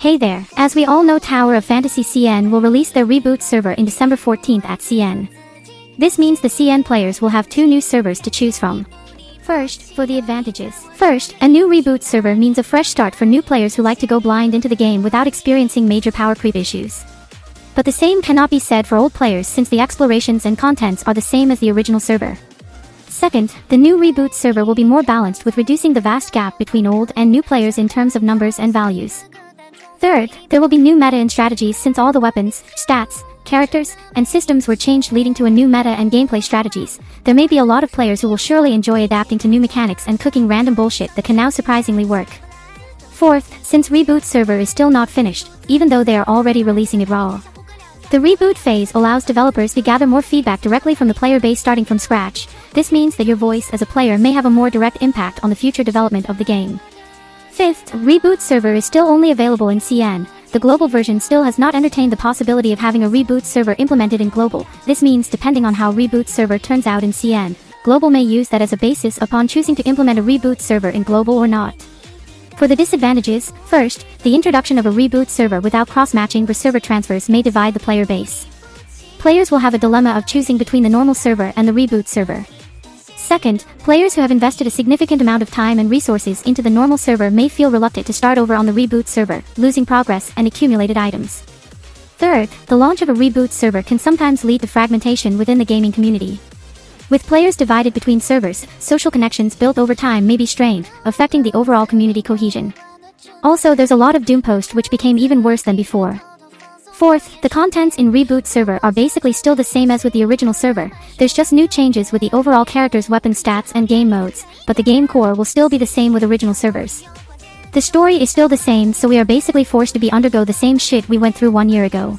Hey there, as we all know, Tower of Fantasy CN will release their Reboot server in December 14th at CN. This means the CN players will have 2 new servers to choose from. First, for the advantages. First, a new Reboot server means a fresh start for new players who like to go blind into the game without experiencing major power creep issues. But the same cannot be said for old players since the explorations and contents are the same as the original server. Second, the new Reboot server will be more balanced with reducing the vast gap between old and new players in terms of numbers and values. Third, there will be new meta and strategies since all the weapons, stats, characters, and systems were changed, leading to a new meta and gameplay strategies. There may be a lot of players who will surely enjoy adapting to new mechanics and cooking random bullshit that can now surprisingly work. Fourth, since Reboot server is still not finished, even though they are already releasing it raw. The Reboot phase allows developers to gather more feedback directly from the player base starting from scratch. This means that your voice as a player may have a more direct impact on the future development of the game. Fifth, Reboot server is still only available in CN. The global version still has not entertained the possibility of having a Reboot server implemented in global. This means depending on how Reboot server turns out in CN, global may use that as a basis upon choosing to implement a Reboot server in global or not. For the disadvantages, first, the introduction of a Reboot server without cross-matching or server transfers may divide the player base. Players will have a dilemma of choosing between the normal server and the Reboot server. Second, players who have invested a significant amount of time and resources into the normal server may feel reluctant to start over on the Reboot server, losing progress and accumulated items. Third, the launch of a Reboot server can sometimes lead to fragmentation within the gaming community. With players divided between servers, social connections built over time may be strained, affecting the overall community cohesion. Also, there's a lot of doom post which became even worse than before. Fourth, the contents in Reboot server are basically still the same as with the original server. There's just new changes with the overall characters, weapon stats, and game modes, but the game core will still be the same with original servers. The story is still the same, so we are basically forced to undergo the same shit we went through 1 year ago.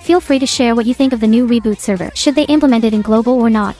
Feel free to share what you think of the new Reboot server. Should they implement it in global or not?